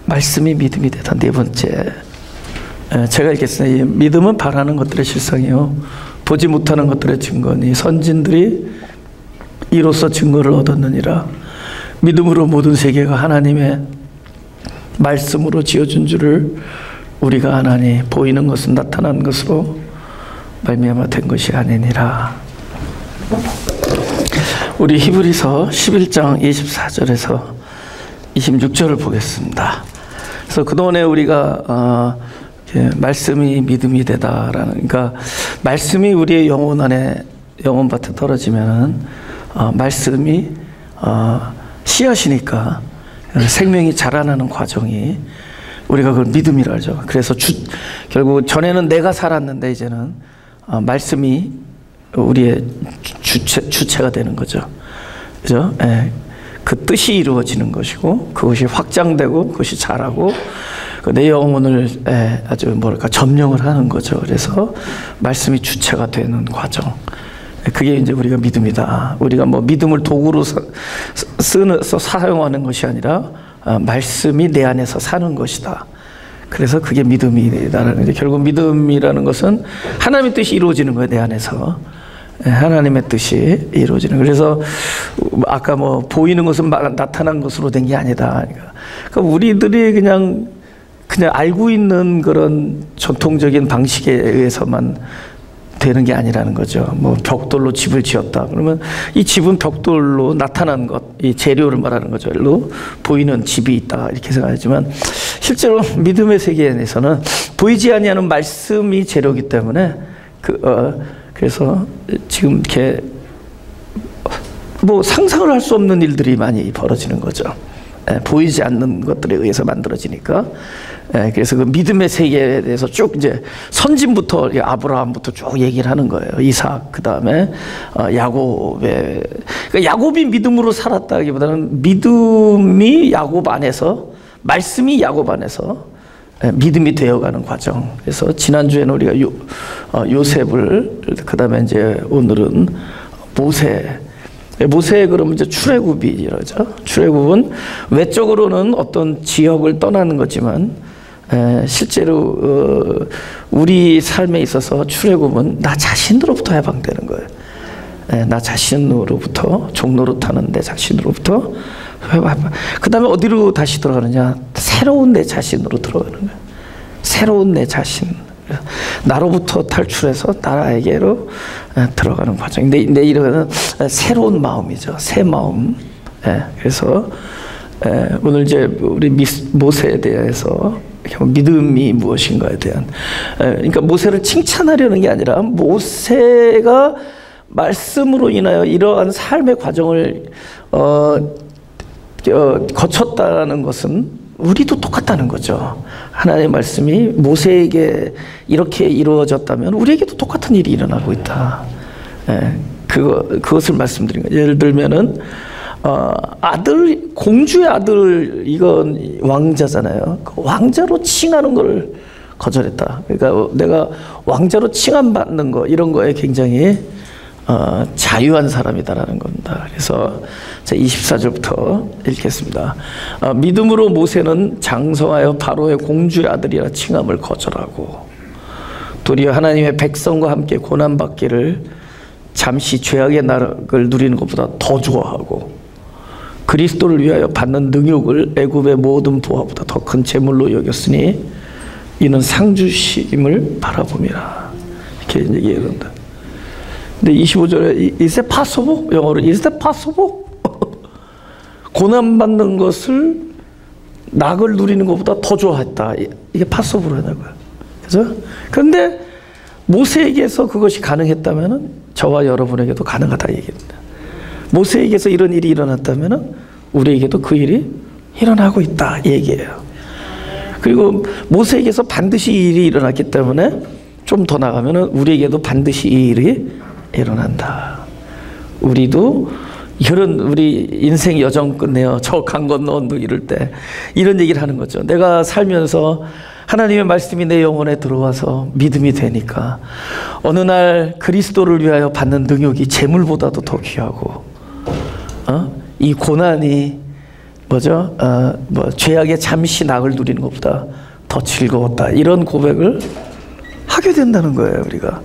말씀이 믿음이 되다. 네 번째, 제가 읽겠습니다. 믿음은 바라는 것들의 실상이요 보지 못하는 것들의 증거니 선진들이 이로써 증거를 얻었느니라. 믿음으로 모든 세계가 하나님의 말씀으로 지어준 줄을 우리가 아나니 보이는 것은 나타난 것으로 말미암아 된 것이 아니니라. 우리 히브리서 11장 24절에서 26절을 보겠습니다. 그래서 그동안에 우리가 말씀이 믿음이 되다라는, 그러니까 말씀이 우리의 영혼 안에, 영혼밭에 떨어지면은 말씀이 씨앗이니까 생명이 자라나는 과정이 우리가 그걸 믿음이라 하죠. 그래서 결국 전에는 내가 살았는데 이제는 말씀이 우리의 주체가 되는 거죠. 그죠? 그 뜻이 이루어지는 것이고 그것이 확장되고 그것이 자라고 내 영혼을 아주 뭐랄까 점령을 하는 거죠. 그래서 말씀이 주체가 되는 과정. 그게 이제 우리가 믿음이다. 우리가 뭐 믿음을 도구로 사용하는 것이 아니라 말씀이 내 안에서 사는 것이다. 그래서 그게 믿음이다라는 거죠. 결국 믿음이라는 것은 하나님의 뜻이 이루어지는 거예요. 내 안에서. 하나님의 뜻이 이루어지는. 그래서 아까 뭐 보이는 것은 나타난 것으로 된 게 아니다. 그러니까 우리들이 그냥 알고 있는 그런 전통적인 방식에 의해서만 되는 게 아니라는 거죠. 뭐 벽돌로 집을 지었다. 그러면 이 집은 벽돌로 나타난 것, 이 재료를 말하는 거죠. 보이는 집이 있다 이렇게 생각하지만 실제로 믿음의 세계에서는 보이지 아니하는 말씀이 재료이기 때문에 그래서 지금 이렇게 뭐 상상을 할 수 없는 일들이 많이 벌어지는 거죠. 보이지 않는 것들에 의해서 만들어지니까. 그래서 그 믿음의 세계에 대해서 쭉 이제 선진부터 아브라함부터 쭉 얘기를 하는 거예요. 이삭, 그 다음에 야곱의, 그러니까 야곱이 믿음으로 살았다기보다는 믿음이 야곱 안에서, 말씀이 야곱 안에서 믿음이 되어가는 과정. 그래서 지난주에는 우리가 요셉을, 그 다음에 이제 오늘은 모세 그러면 이제 출애굽이 이러죠. 출애굽은 외적으로는 어떤 지역을 떠나는 거지만 실제로 우리 삶에 있어서 출애굽은 나 자신으로부터 해방되는 거예요. 나 자신으로부터 종노릇하는 내 자신으로부터 그 다음에 어디로 다시 들어가느냐? 새로운 내 자신으로 들어가는 거예요. 새로운 내 자신. 나로부터 탈출해서 나에게로 들어가는 과정. 내 이름은 새로운 마음이죠. 새 마음. 그래서 오늘 이제 우리 모세에 대해서 믿음이 무엇인가에 대한, 그러니까 모세를 칭찬하려는 게 아니라 모세가 말씀으로 인하여 이러한 삶의 과정을 거쳤다는 것은 우리도 똑같다는 거죠. 하나님의 말씀이 모세에게 이렇게 이루어졌다면 우리에게도 똑같은 일이 일어나고 있다. 그것을 말씀드린 거예요. 예를 들면은 공주의 아들, 이건 왕자잖아요. 왕자로 칭하는 걸 거절했다. 그러니까 내가 왕자로 칭함받는 거, 이런 거에 굉장히 자유한 사람이다라는 겁니다. 그래서 24절부터 읽겠습니다. 믿음으로 모세는 장성하여 바로의 공주의 아들이라 칭함을 거절하고 도리어 하나님의 백성과 함께 고난받기를 잠시 죄악의 낙을 누리는 것보다 더 좋아하고 그리스도를 위하여 받는 능욕을 애굽의 모든 보화보다 더 큰 재물로 여겼으니 이는 상주심을 바라봄이라. 이렇게 얘기합니다. 근데 25절에 is it possible? 영어로 is that possible? 고난받는 것을 낙을 누리는 것보다 더 좋아했다. 이게 possible 하는 거예요. 그죠? 그런데 모세에게서 그것이 가능했다면 저와 여러분에게도 가능하다 얘기입니다. 모세에게서 이런 일이 일어났다면 우리에게도 그 일이 일어나고 있다 얘기예요. 그리고 모세에게서 반드시 이 일이 일어났기 때문에 좀 더 나가면 우리에게도 반드시 이 일이 일어난다. 우리도 우리 인생 여정 끝내요. 저 강 건너 언덕 이럴 때 이런 얘기를 하는 거죠. 내가 살면서 하나님의 말씀이 내 영혼에 들어와서 믿음이 되니까 어느 날 그리스도를 위하여 받는 능욕이 재물보다도 더 귀하고 이 고난이 뭐죠? 죄악에 잠시 낙을 누리는 것보다 더 즐거웠다. 이런 고백을 하게 된다는 거예요, 우리가.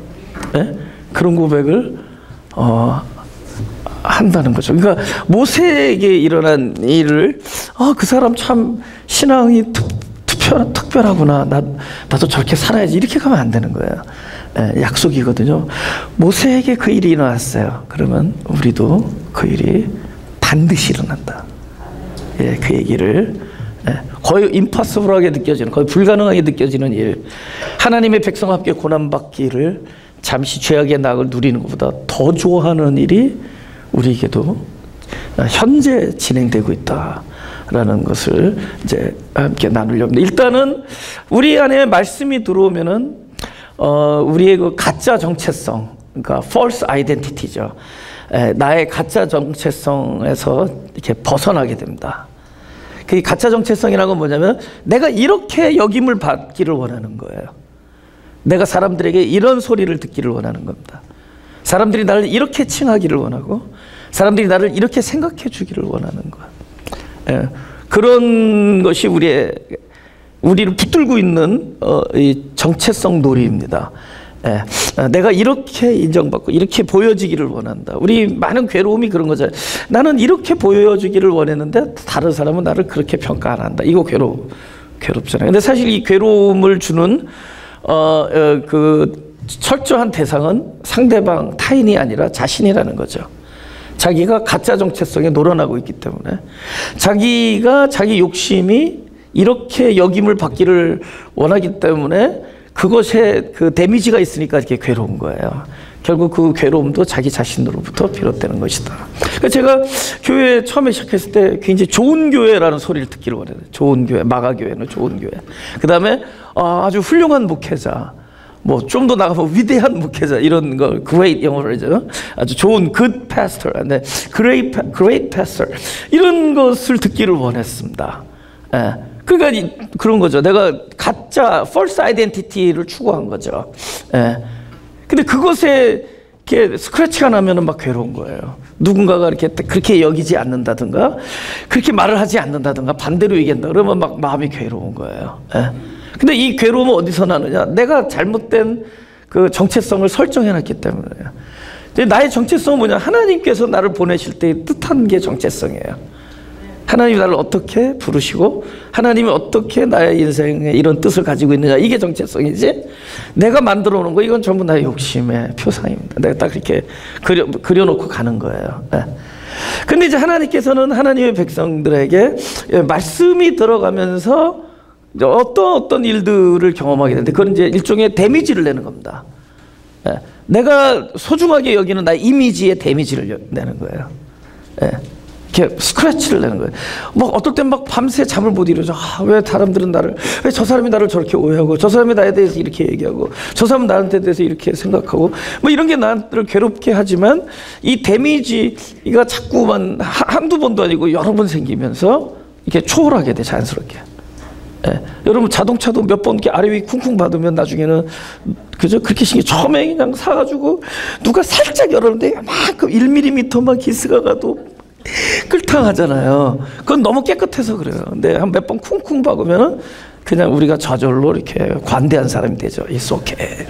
네? 그런 고백을 한다는 거죠. 그러니까 모세에게 일어난 일을 그 사람 참 신앙이 특별하구나. 나도 저렇게 살아야지. 이렇게 가면 안 되는 거예요. 약속이거든요. 모세에게 그 일이 일어났어요. 그러면 우리도 그 일이 반드시 일어난다. 그 얘기를 거의 임파서블하게 느껴지는, 거의 불가능하게 느껴지는 일, 하나님의 백성과 함께 고난받기를 잠시 죄악의 낙을 누리는 것보다 더 좋아하는 일이 우리에게도 현재 진행되고 있다라는 것을 이제 함께 나누려고 합니다. 일단은 우리 안에 말씀이 들어오면은 우리의 그 가짜 정체성, 그러니까 false identity죠. 나의 가짜 정체성에서 이렇게 벗어나게 됩니다. 그 가짜 정체성이라는 건 뭐냐면 내가 이렇게 여김을 받기를 원하는 거예요. 내가 사람들에게 이런 소리를 듣기를 원하는 겁니다. 사람들이 나를 이렇게 칭하기를 원하고 사람들이 나를 이렇게 생각해 주기를 원하는 거예요. 그런 것이 우리를 붙들고 있는 이 정체성 놀이입니다. 내가 이렇게 인정받고 이렇게 보여지기를 원한다. 우리 많은 괴로움이 그런 거잖아요. 나는 이렇게 보여주기를 원했는데 다른 사람은 나를 그렇게 평가 안 한다. 이거 괴롭잖아요. 근데 사실 이 괴로움을 주는 그 철저한 대상은 상대방 타인이 아니라 자신이라는 거죠. 자기가 가짜 정체성에 놀아나고 있기 때문에 자기가 자기 욕심이 이렇게 여김을 받기를 원하기 때문에 그것에 그 데미지가 있으니까 이렇게 괴로운 거예요. 결국 그 괴로움도 자기 자신으로부터 비롯되는 것이다. 그러니까 제가 교회 처음에 시작했을 때 굉장히 좋은 교회라는 소리를 듣기를 원해요. 좋은 교회, 마가교회는 좋은 교회. 그 다음에 아주 훌륭한 목회자, 뭐 좀 더 나가면 위대한 목회자, 이런 걸 great 영어로 하죠. 아주 좋은 good pastor, 네, great pastor, 이런 것을 듣기를 원했습니다. 그러니까 그런 거죠. 내가 가짜 false identity를 추구한 거죠. 근데 그것에 이렇게 스크래치가 나면은 막 괴로운 거예요. 누군가가 이렇게 그렇게 여기지 않는다든가, 그렇게 말을 하지 않는다든가, 반대로 얘기한다 그러면 막 마음이 괴로운 거예요. 근데 이 괴로움은 어디서 나느냐? 내가 잘못된 그 정체성을 설정해놨기 때문에요. 나의 정체성은 뭐냐? 하나님께서 나를 보내실 때 뜻한 게 정체성이에요. 하나님이 나를 어떻게 부르시고 하나님이 어떻게 나의 인생에 이런 뜻을 가지고 있느냐, 이게 정체성이지, 내가 만들어 놓은 거 이건 전부 나의 욕심의 표상입니다. 내가 딱 그렇게 그려놓고 가는 거예요. 근데 이제 하나님께서는 하나님의 백성들에게 말씀이 들어가면서 어떤 일들을 경험하게 되는데, 그건 이제 일종의 데미지를 내는 겁니다. 내가 소중하게 여기는 나의 이미지에 데미지를 내는 거예요. 이렇게 스크래치를 내는 거예요. 막 어떨 땐 막 밤새 잠을 못 이루죠. 왜 사람들은 왜 저 사람이 나를 저렇게 오해하고, 저 사람이 나에 대해서 이렇게 얘기하고, 저 사람은 나한테 대해서 이렇게 생각하고, 뭐 이런 게 나를 괴롭게 하지만 이 데미지가 자꾸만 한두 번도 아니고 여러 번 생기면서 이렇게 초월하게 돼, 자연스럽게. 여러분 자동차도 몇 번 이렇게 아래 위 쿵쿵 받으면 나중에는 그죠? 그렇게 신기 처음에 그냥 사가지고 누가 살짝 열었는데 막그 1mm만 기스가 가도 끌탕하잖아요. 그건 너무 깨끗해서 그래요. 근데 한 몇 번 쿵쿵 박으면은 그냥 우리가 저절로 이렇게 관대한 사람이 되죠. It's okay.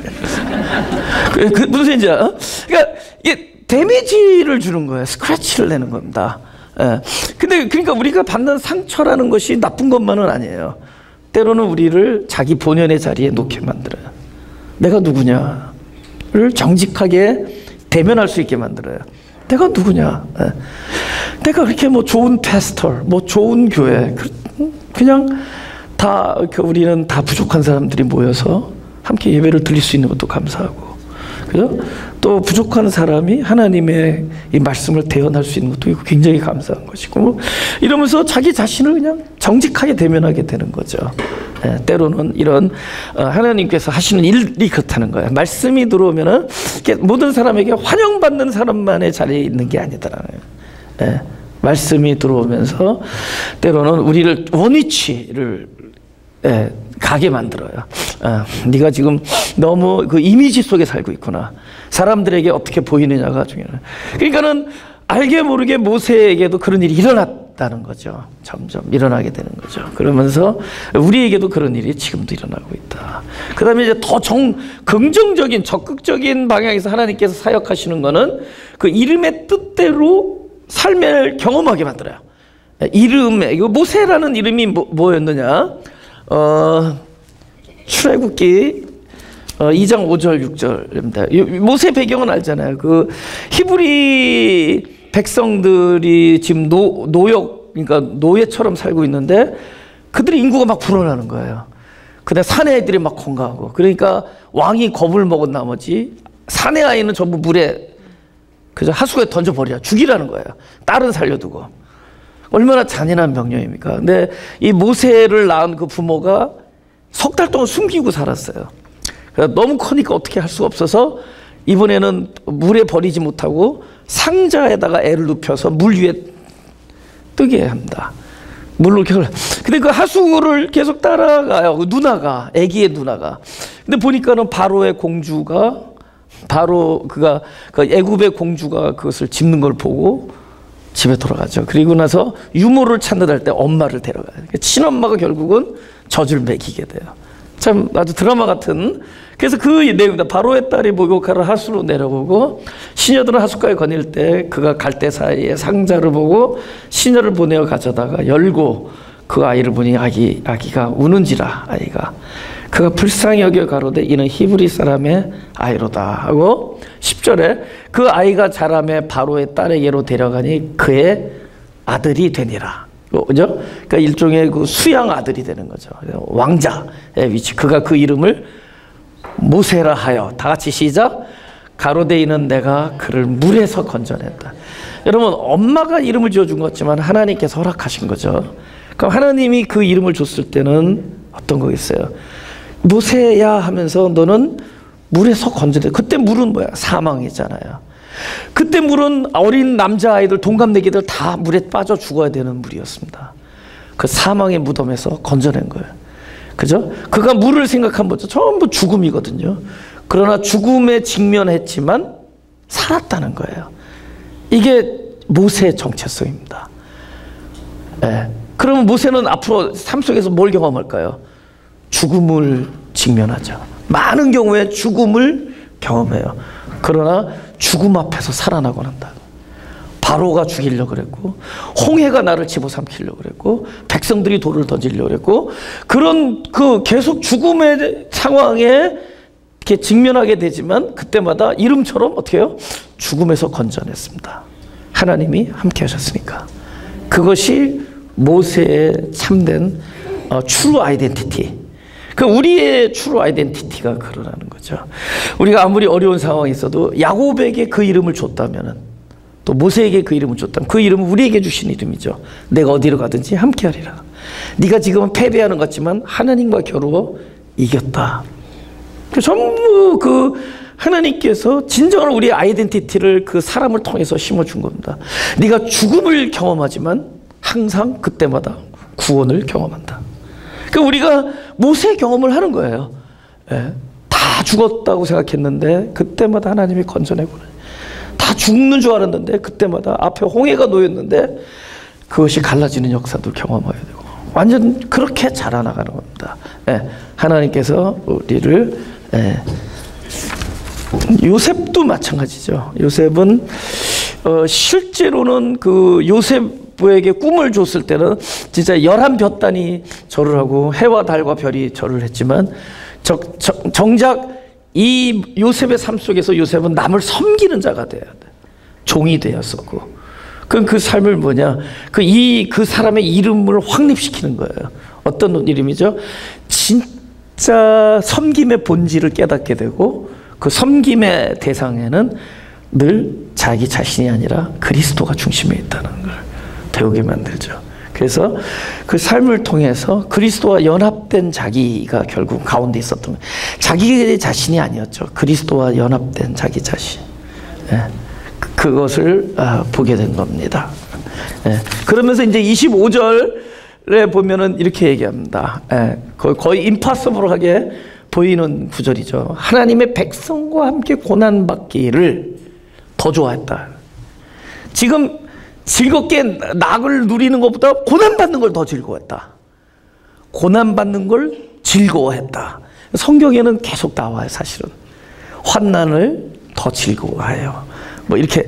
무슨 얘기인지 알아? 그러니까 이게 데미지를 주는 거예요. 스크래치를 내는 겁니다. 근데 그러니까 우리가 받는 상처라는 것이 나쁜 것만은 아니에요. 때로는 우리를 자기 본연의 자리에 놓게 만들어요. 내가 누구냐를 정직하게 대면할 수 있게 만들어요. 내가 누구냐? 내가 그렇게 뭐 좋은 패스터, 뭐 좋은 교회, 그냥 다 우리는 다 부족한 사람들이 모여서 함께 예배를 드릴 수 있는 것도 감사하고, 그죠? 또 부족한 사람이 하나님의 이 말씀을 대언할 수 있는 것도 굉장히 감사한 것이고, 이러면서 자기 자신을 그냥 정직하게 대면하게 되는 거죠. 때로는 이런 하나님께서 하시는 일이 그렇다는 거예요. 말씀이 들어오면은 모든 사람에게 환영받는 사람만의 자리에 있는 게 아니더라는 거예요. 말씀이 들어오면서 때로는 우리를 원위치를 가게 만들어요. 네가 지금 너무 그 이미지 속에 살고 있구나. 사람들에게 어떻게 보이느냐가 중요해. 그러니까는 알게 모르게 모세에게도 그런 일이 일어났던 일어났다는 거죠. 점점 일어나게 되는 거죠. 그러면서 우리에게도 그런 일이 지금도 일어나고 있다. 그 다음에 이제 더 긍정적인, 적극적인 방향에서 하나님께서 사역하시는 거는 그 이름의 뜻대로 삶을 경험하게 만들어요. 이름에, 이거 모세라는 이름이 뭐였느냐? 출애굽기 2장 5절 6절입니다. 모세 배경은 알잖아요. 그 히브리 백성들이 지금 노역, 그러니까 노예처럼 살고 있는데 그들의 인구가 막 불어나는 거예요. 근데 사내 애들이 막 건강하고, 그러니까 왕이 겁을 먹은 나머지 사내 아이는 전부 물에 그저 하수구에 던져버려 죽이라는 거예요. 딸은 살려두고. 얼마나 잔인한 명령입니까? 근데 이 모세를 낳은 그 부모가 석 달 동안 숨기고 살았어요. 너무 커니까 어떻게 할 수가 없어서 이번에는 물에 버리지 못하고 상자에다가 애를 눕혀서 물 위에 뜨게 합니다. 물로 겨울. 근데 그 하수구를 계속 따라가요. 그 누나가, 아기의 누나가. 근데 보니까는 바로의 공주가, 그 애굽의 공주가 그것을 짚는 걸 보고 집에 돌아가죠. 그리고 나서 유모를 찾는 때 엄마를 데려가요. 친엄마가 결국은 젖을 먹이게 돼요. 참 아주 드라마 같은. 그래서 그 내용입니다. 바로의 딸이 목욕하러 하수로 내려오고 시녀들은 하수가에 거닐 때 그가 갈 때 사이에 상자를 보고 시녀를 보내어 가져다가 열고 그 아이를 보니 아기가 우는지라. 아이가 그가 불쌍히 여겨 가로되 이는 히브리 사람의 아이로다 하고 10절에 그 아이가 자라매 바로의 딸에게로 데려가니 그의 아들이 되니라. 그죠? 그러니까 일종의 그 수양 아들이 되는 거죠. 왕자의 위치. 그가 그 이름을 모세라 하여, 다 같이 시작. 가로되이는 내가 그를 물에서 건져냈다. 여러분, 엄마가 이름을 지어준 것 같지만 하나님께서 허락하신 거죠. 그럼 하나님이 그 이름을 줬을 때는 어떤 거겠어요? 모세야 하면서 너는 물에서 건져내. 그때 물은 뭐야? 사망이잖아요. 그때 물은 어린 남자아이들, 동갑내기들 다 물에 빠져 죽어야 되는 물이었습니다. 그 사망의 무덤에서 건져낸 거예요. 그죠? 그가 물을 생각한 거죠. 전부 죽음이거든요. 그러나 죽음에 직면했지만 살았다는 거예요. 이게 모세의 정체성입니다. 네. 그러면 모세는 앞으로 삶 속에서 뭘 경험할까요? 죽음을 직면하죠. 많은 경우에 죽음을 경험해요. 그러나 죽음 앞에서 살아나곤 한다. 바로가 죽이려고 그랬고, 홍해가 나를 집어삼키려고 그랬고, 백성들이 돌을 던지려고 그랬고, 그런 계속 죽음의 상황에 이렇게 직면하게 되지만 그때마다 이름처럼 어떻게 해요? 죽음에서 건져냈습니다. 하나님이 함께 하셨으니까. 그것이 모세의 참된 true identity. 그 우리의 true identity가 그러라는 거죠. 우리가 아무리 어려운 상황이 있어도 야곱에게 그 이름을 줬다면은, 또 모세에게 그 이름을 줬다면 그 이름은 우리에게 주신 이름이죠. 내가 어디로 가든지 함께하리라. 네가 지금은 패배하는 것 같지만 하나님과 겨루어 이겼다. 전부 그 하나님께서 진정한 우리의 아이덴티티를 그 사람을 통해서 심어준 겁니다. 네가 죽음을 경험하지만 항상 그때마다 구원을 경험한다. 그러니까 우리가 모세 경험을 하는 거예요. 예. 다 죽었다고 생각했는데 그때마다 하나님이 건져내고는, 다 죽는 줄 알았는데 그때마다 앞에 홍해가 놓였는데 그것이 갈라지는 역사도 경험해야 되고, 완전 그렇게 자라나가는 겁니다. 예. 하나님께서 우리를, 요셉도 마찬가지죠. 요셉은 실제로는 그 요셉에게 꿈을 줬을 때는 진짜 11볕단이 절을 하고 해와 달과 별이 절을 했지만 정작 이 요셉의 삶 속에서 요셉은 남을 섬기는 자가 돼야 돼. 종이 되었었고, 그럼 그 삶을 뭐냐? 그 사람의 이름을 확립시키는 거예요. 어떤 이름이죠? 진짜 섬김의 본질을 깨닫게 되고, 그 섬김의 대상에는 늘 자기 자신이 아니라 그리스도가 중심에 있다는 걸 배우게 만들죠. 그래서 그 삶을 통해서 그리스도와 연합된 자기가 결국 가운데 있었던 거예요. 자기 자신이 아니었죠. 그리스도와 연합된 자기 자신. 그것을 보게 된 겁니다. 그러면서 이제 25절에 보면은 이렇게 얘기합니다. 거의 임파서블하게 보이는 구절이죠. 하나님의 백성과 함께 고난받기를 더 좋아했다. 지금 즐겁게 낙을 누리는 것보다 고난받는 걸 더 즐거워했다. 고난받는 걸 즐거워했다. 성경에는 계속 나와요, 사실은. 환난을 더 즐거워해요. 뭐 이렇게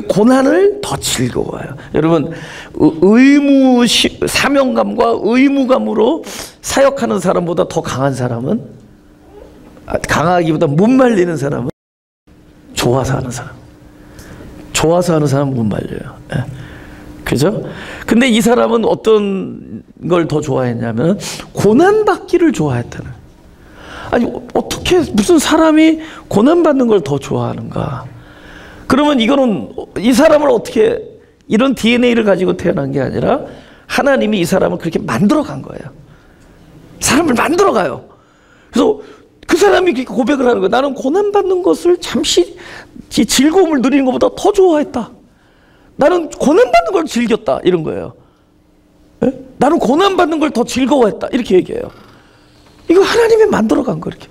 고난을 더 즐거워해요. 여러분, 사명감과 의무감으로 사역하는 사람보다 더 강한 사람은, 강하기보다 못 말리는 사람은 좋아서 하는 사람. 좋아서 하는 사람은 못 말려요. 예. 그죠? 근데 이 사람은 어떤 걸 더 좋아했냐면 고난받기를 좋아했다는. 아니, 어떻게 무슨 사람이 고난받는 걸 더 좋아하는가? 그러면 이거는 이 사람을 어떻게, 이런 DNA를 가지고 태어난 게 아니라 하나님이 이 사람을 그렇게 만들어 간 거예요. 사람을 만들어 가요. 그래서 그 사람이 그렇게 고백을 하는 거예요. 나는 고난받는 것을 잠시 즐거움을 누리는 것보다 더 좋아했다. 나는 고난받는 걸 즐겼다. 이런 거예요. 네? 나는 고난받는 걸 더 즐거워했다. 이렇게 얘기해요. 이거 하나님이 만들어 간 거, 이렇게.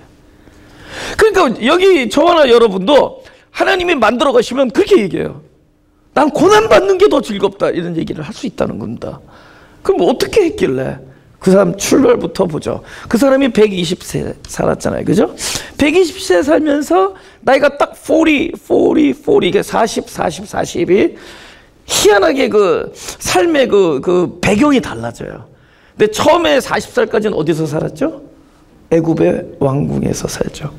그러니까 여기 저와 여러분도 하나님이 만들어 가시면 그렇게 얘기해요. 난 고난받는 게 더 즐겁다. 이런 얘기를 할 수 있다는 겁니다. 그럼 어떻게 했길래? 그 사람 출발부터 보죠. 그 사람이 120세 살았잖아요. 그죠? 120세 살면서 나이가 딱 40, 이게 40이 희한하게 그 삶의 그 배경이 달라져요. 근데 처음에 40살까지는 어디서 살았죠? 애굽의 왕궁에서 살죠.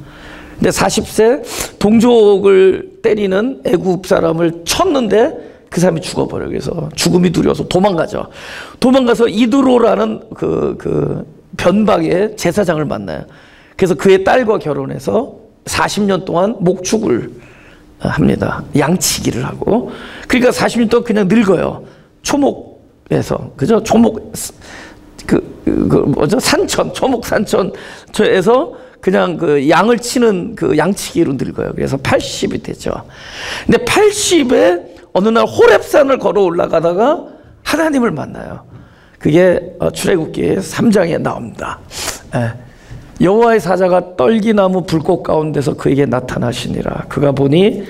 근데 40세 동족을 때리는 애굽 사람을 쳤는데 그 사람이 죽어버려요. 그래서 죽음이 두려워서 도망가죠. 도망가서 이드로라는 그 변박의 제사장을 만나요. 그래서 그의 딸과 결혼해서 40년 동안 목축을 합니다. 양치기를 하고. 그러니까 40년 동안 그냥 늙어요. 초목에서. 그죠? 초목, 뭐죠? 산천, 초목 산천에서 그냥 그 양을 치는 그 양치기로 늙어요. 그래서 80이 되죠. 근데 80에 어느 날 호렙산을 걸어 올라가다가 하나님을 만나요. 그게 출애굽기 3장에 나옵니다. 여호와의 사자가 떨기나무 불꽃 가운데서 그에게 나타나시니라. 그가 보니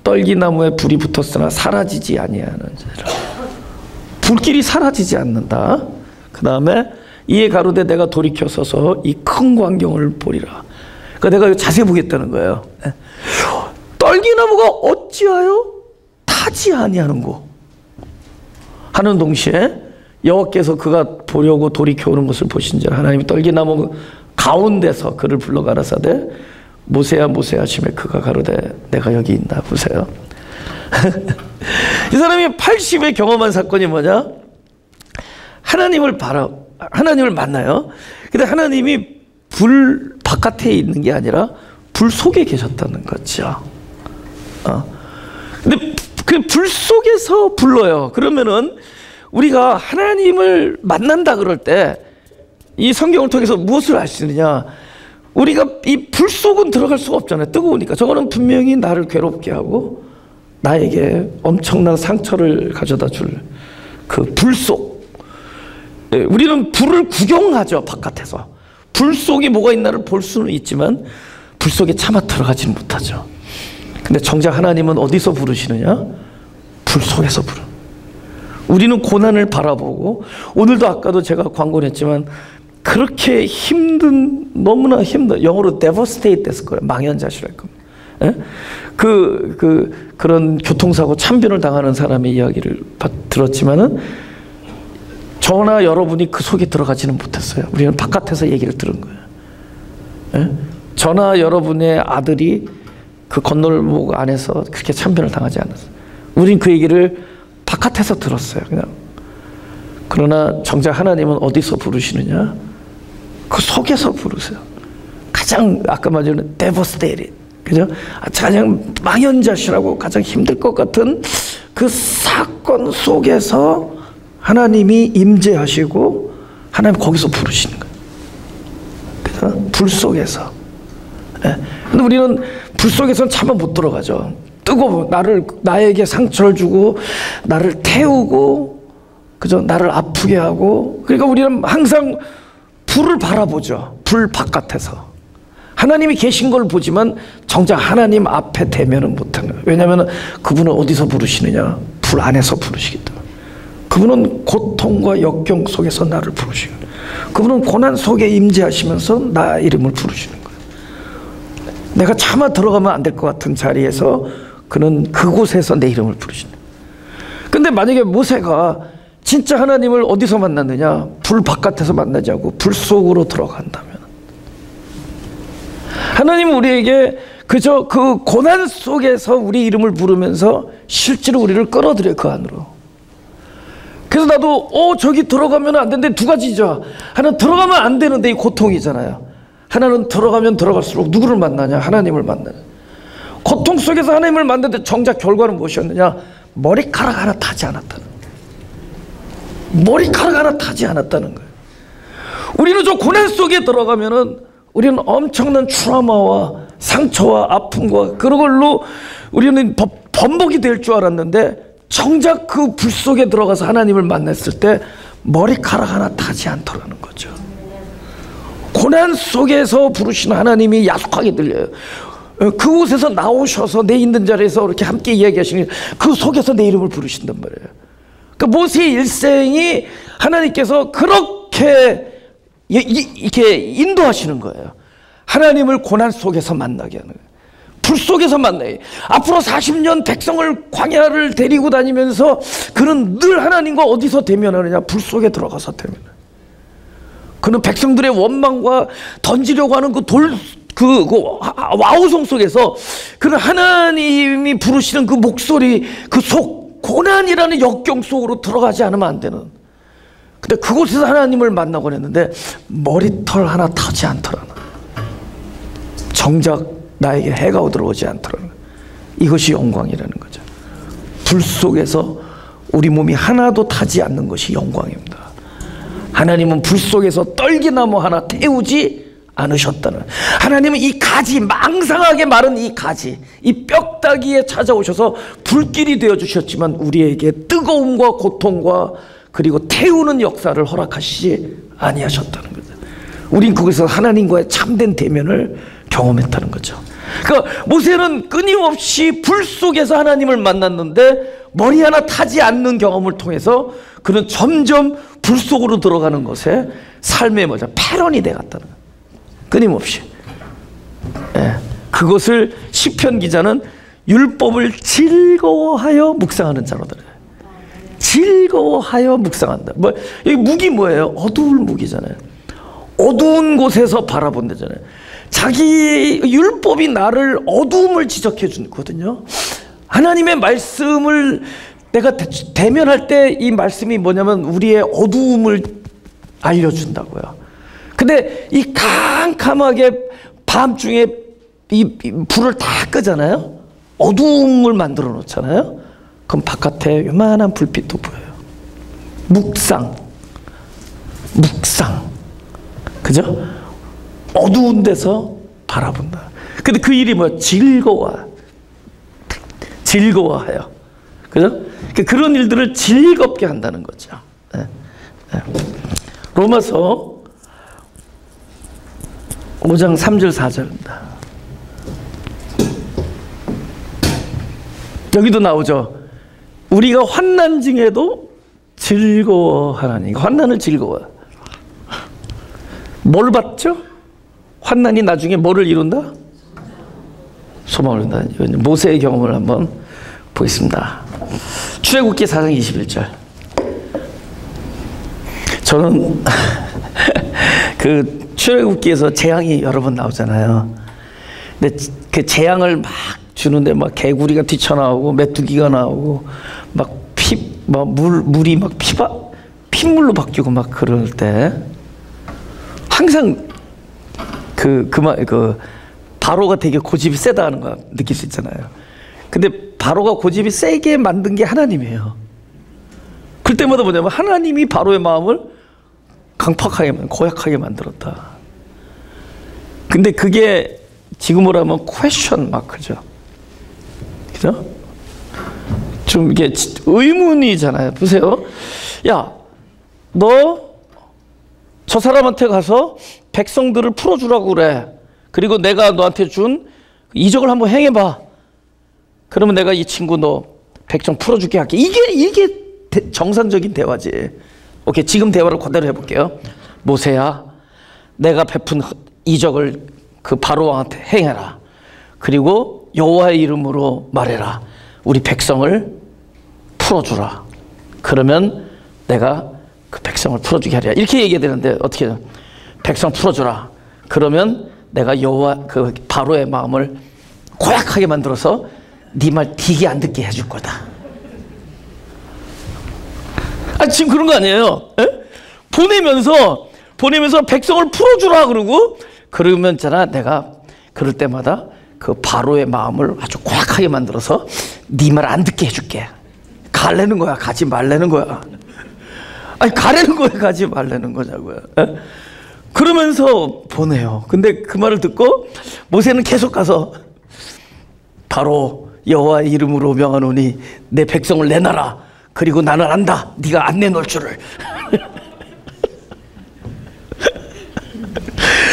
떨기나무에 불이 붙었으나 사라지지 아니하는 자라. 불길이 사라지지 않는다. 그 다음에 이에 가로되 내가 돌이켜 서서 이 큰 광경을 보리라. 그러니까 내가 자세히 보겠다는 거예요. 떨기나무가 어찌하여 타지 아니하는고 하는 동시에 여호와께서 그가 보려고 돌이켜 오는 것을 보신지라. 하나님이 떨기나무 가운데서 그를 불러 가라사대 모세야 모세야 하시매 그가 가로되 내가 여기 있나. 보세요. 이 사람이 80에 경험한 사건이 뭐냐? 하나님을 만나요. 근데 하나님이 불 바깥에 있는 게 아니라 불 속에 계셨다는 거죠. 근데 그 불 속에서 불러요. 그러면은 우리가 하나님을 만난다 그럴 때 이 성경을 통해서 무엇을 알 수 있느냐? 우리가 이 불 속은 들어갈 수가 없잖아요. 뜨거우니까. 저거는 분명히 나를 괴롭게 하고 나에게 엄청난 상처를 가져다 줄 그 불 속. 우리는 불을 구경하죠, 바깥에서. 불 속에 뭐가 있나를 볼 수는 있지만 불 속에 차마 들어가지는 못하죠. 근데 정작 하나님은 어디서 부르시느냐? 불 속에서 부르. 우리는 고난을 바라보고, 오늘도 아까도 제가 광고를 했지만 그렇게 너무나 힘든, 영어로 devastate 됐을 거예요. 망연자실할 겁니다. 예? 그런 교통사고 참변을 당하는 사람의 이야기를 들었지만은 저나 여러분이 그 속에 들어가지는 못했어요. 우리는 바깥에서 얘기를 들은 거예요. 예? 저나 여러분의 아들이 그 건널목 안에서 그렇게 참변을 당하지 않았어요. 우린 그 얘기를 바깥에서 들었어요. 그냥. 그러나 정작 하나님은 어디서 부르시느냐? 그 속에서 부르세요. 가장 아까 말한 devastated, 그죠? 가장 망연자실하고 가장 힘들 것 같은 그 사건 속에서 하나님이 임재하시고 하나님 거기서 부르시는 거예요. 그래서 불 속에서. 근데 우리는 불 속에서는 차마 못 들어가죠. 뜨거워 나에게 상처를 주고 나를 태우고, 그죠? 나를 아프게 하고. 그러니까 우리는 항상 불을 바라보죠. 불 바깥에서. 하나님이 계신 걸 보지만 정작 하나님 앞에 대면은 못하는 거예요. 왜냐하면 그분은 어디서 부르시느냐? 불 안에서 부르시기 때문에. 그분은 고통과 역경 속에서 나를 부르시는 거예요. 그분은 고난 속에 임재하시면서 나 이름을 부르시는 거예요. 내가 차마 들어가면 안 될 것 같은 자리에서 그는 그곳에서 내 이름을 부르시는 거예요. 근데 만약에 모세가 진짜 하나님을 어디서 만났느냐? 불 바깥에서 만나지 않고 불 속으로 들어간다면, 하나님은 우리에게 그저 그 고난 속에서 우리 이름을 부르면서 실제로 우리를 끌어들여요, 그 안으로. 그래서 나도 저기 들어가면 안 되는데 두 가지죠. 하나는 들어가면 안 되는데 이 고통이잖아요. 하나는 들어가면 들어갈수록 누구를 만나냐? 하나님을 만나냐. 고통 속에서 하나님을 만났는데 정작 결과는 무엇이었느냐? 머리카락 하나 타지 않았다는 거예요. 머리카락 하나 타지 않았다는 거예요. 우리는 저 고난 속에 들어가면은 우리는 엄청난 트라우마와 상처와 아픔과 그런 걸로 우리는 번복이 될 줄 알았는데, 정작 그 불 속에 들어가서 하나님을 만났을 때 머리카락 하나 타지 않더라는 거죠. 고난 속에서 부르시는 하나님이 야속하게 들려요. 그곳에서 나오셔서 내 있는 자리에서 이렇게 함께 이야기하시는, 그 속에서 내 이름을 부르신단 말이에요. 그러니까 모세의 일생이 하나님께서 그렇게 이렇게 인도하시는 거예요. 하나님을 고난 속에서 만나게 하는 거예요. 불 속에서 만나요. 앞으로 40년 백성을 광야를 데리고 다니면서 그는 늘 하나님과 어디서 대면하느냐? 불 속에 들어가서 대면해요. 그는 백성들의 원망과 던지려고 하는 그 와우성 속에서 그는 하나님이 부르시는 그 목소리, 그 속, 고난이라는 역경 속으로 들어가지 않으면 안 되는. 근데 그곳에서 하나님을 만나곤 했는데 머리털 하나 타지 않더라는. 정작 나에게 해가 들어오지 않더라는. 이것이 영광이라는 거죠. 불 속에서 우리 몸이 하나도 타지 않는 것이 영광입니다. 하나님은 불 속에서 떨기나무 하나 태우지 않으셨다는. 하나님은 이 가지, 망상하게 마른 이 가지, 이 뼈다귀에 찾아오셔서 불길이 되어주셨지만 우리에게 뜨거움과 고통과 그리고 태우는 역사를 허락하시지 아니하셨다는 거죠. 우린 그것에서 하나님과의 참된 대면을 경험했다는 거죠. 그러니까 모세는 끊임없이 불 속에서 하나님을 만났는데 머리 하나 타지 않는 경험을 통해서 그는 점점 불 속으로 들어가는 것에 삶의 패런이 돼갔다는 거예요. 끊임없이. 그것을 시편 기자는 율법을 즐거워하여 묵상하는 자로 들어요. 즐거워하여 묵상한다. 이 묵이 뭐예요? 어두울 묵이잖아요. 어두운 곳에서 바라본다잖아요. 자기 율법이 나를 어두움을 지적해 주거든요. 하나님의 말씀을 내가 대면할 때 이 말씀이 뭐냐면 우리의 어두움을 알려준다고요. 근데 이 캄캄하게 밤중에 이 불을 다 끄잖아요. 어두움을 만들어 놓잖아요. 그럼 바깥에 요만한 불빛도 보여요. 묵상. 그죠? 어두운 데서 바라본다. 근데 그 일이 뭐야? 즐거워하여. 그죠? 그런 일들을 즐겁게 한다는 거죠. 로마서 5장 3절 4절입니다. 여기도 나오죠. 우리가 환난 중에도 즐거워하나니. 환난을 즐거워해. 뭘 받죠? 환난이 나중에 뭐를 이룬다? 소망을 이룬다. 모세의 경험을 한번 보겠습니다. 출애굽기 4장 21절. 저는 그 출애굽기에서 재앙이 여러 번 나오잖아요. 근데 그 재앙을 막 주는데 막 개구리가 뛰쳐나오고 메뚜기가 나오고 물이 막 핏물로 바뀌고 막 그럴 때 항상 바로가 되게 고집이 세다는 거 느낄 수 있잖아요. 근데 바로가 고집이 세게 만든 게 하나님이에요. 그럴 때마다 뭐냐면 하나님이 바로의 마음을 고약하게 만들었다. 근데 그게 지금으로 하면 퀘스천 마크죠. 그죠? 좀 이게 의문이잖아요. 보세요. 야, 너 저 사람한테 가서 백성들을 풀어주라고 그래. 그리고 내가 너한테 준 이적을 한번 행해봐. 그러면 내가 이 친구 너 백성 풀어주게 할게. 이게 정상적인 대화지. 오케이, 지금 대화를 그대로 해볼게요. 모세야, 내가 베푼 이적을 그 바로 왕한테 행해라. 그리고 여호와의 이름으로 말해라. 우리 백성을 풀어주라. 그러면 내가 그 백성을 풀어주게 하리라. 이렇게 얘기해야 되는데 어떻게 해요? 백성 풀어주라. 그러면 내가 여호와 그 바로의 마음을 고약하게 만들어서 네 말 되게 안 듣게 해줄 거다. 아, 지금 그런 거 아니에요? 에? 보내면서 백성을 풀어주라 그러고, 그러면 있잖아, 내가 그럴 때마다 그 바로의 마음을 아주 고약하게 만들어서 네 말 안 듣게 해줄게. 가려는 거야, 가지 말라는 거야. 아니, 가려는 거야, 가지 말라는 거냐고요. 에? 그러면서 보내요. 근데 그 말을 듣고 모세는 계속 가서 바로 여호와의 이름으로 명하노니 내 백성을 내놔라. 그리고 나는 안다, 네가 안 내놓을 줄을.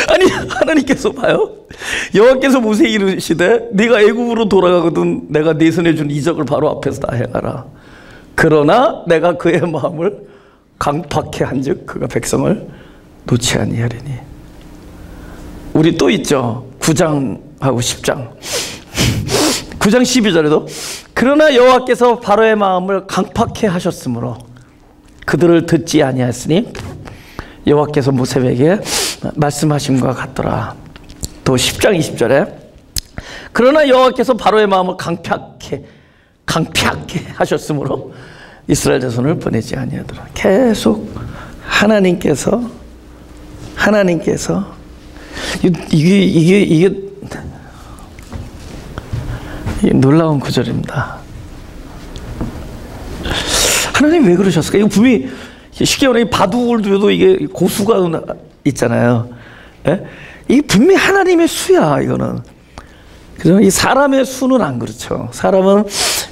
아니, 하나님께서 봐요. 여호와께서 모세에 이르시되 네가 애굽으로 돌아가거든 내가 네 손에 준 이적을 바로 앞에서 다 행하라. 그러나 내가 그의 마음을 강팍해 한즉 그가 백성을 놓지 아니하리니. 우리 또 있죠. 9장하고 10장. 9장 12절에도 그러나 여호와께서 바로의 마음을 강팍해 하셨으므로 그들을 듣지 아니하였으니 여호와께서 모세에게 말씀하심과 같더라. 또 10장 20절에 그러나 여호와께서 바로의 마음을 강팍해 하셨으므로 이스라엘 자손을 보내지 아니하더라. 계속 하나님께서 이게 놀라운 구절입니다. 하나님 왜 그러셨을까? 이거 분명히 쉽게 말하면 바둑을 둬도 이게 고수가 있잖아요. 예? 이게 분명히 하나님의 수야, 이거는. 그죠? 이 사람의 수는 안 그렇죠. 사람은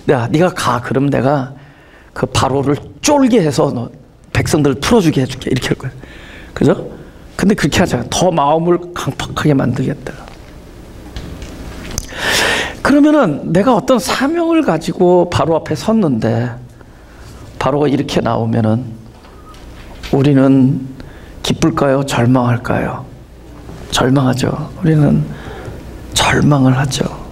네가 가. 그럼 내가 그 바로를 쫄게 해서 너 백성들을 풀어주게 해줄게. 이렇게 할 거야. 그죠? 근데 그렇게 하잖아. 더 마음을 강팍하게 만들겠다. 그러면은 내가 어떤 사명을 가지고 바로 앞에 섰는데 바로가 이렇게 나오면은 우리는 기쁠까요? 절망할까요? 절망하죠. 우리는 절망을 하죠.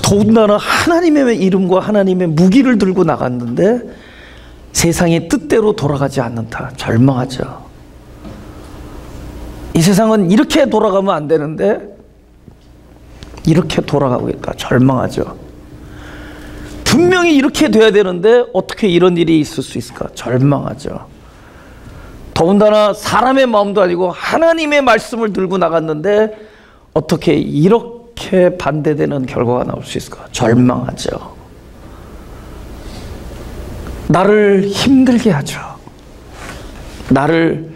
더군다나 하나님의 이름과 하나님의 무기를 들고 나갔는데 세상의 뜻대로 돌아가지 않는다. 절망하죠. 이 세상은 이렇게 돌아가면 안 되는데 이렇게 돌아가고 있다. 절망하죠. 분명히 이렇게 돼야 되는데 어떻게 이런 일이 있을 수 있을까? 절망하죠. 더군다나 사람의 마음도 아니고 하나님의 말씀을 들고 나갔는데 어떻게 이렇게 반대되는 결과가 나올 수 있을까? 절망하죠. 나를 힘들게 하죠. 나를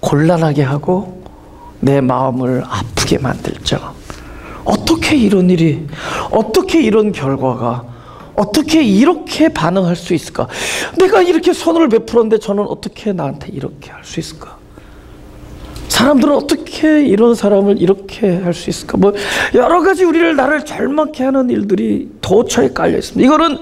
곤란하게 하고 내 마음을 아프게 만들죠. 어떻게 이런 일이, 어떻게 이런 결과가, 어떻게 이렇게 반응할 수 있을까? 내가 이렇게 선을 베풀었는데 저는 어떻게 나한테 이렇게 할 수 있을까? 사람들은 어떻게 이런 사람을 이렇게 할 수 있을까? 뭐 여러 가지 나를 절망케 하는 일들이 도처에 깔려 있습니다. 이거는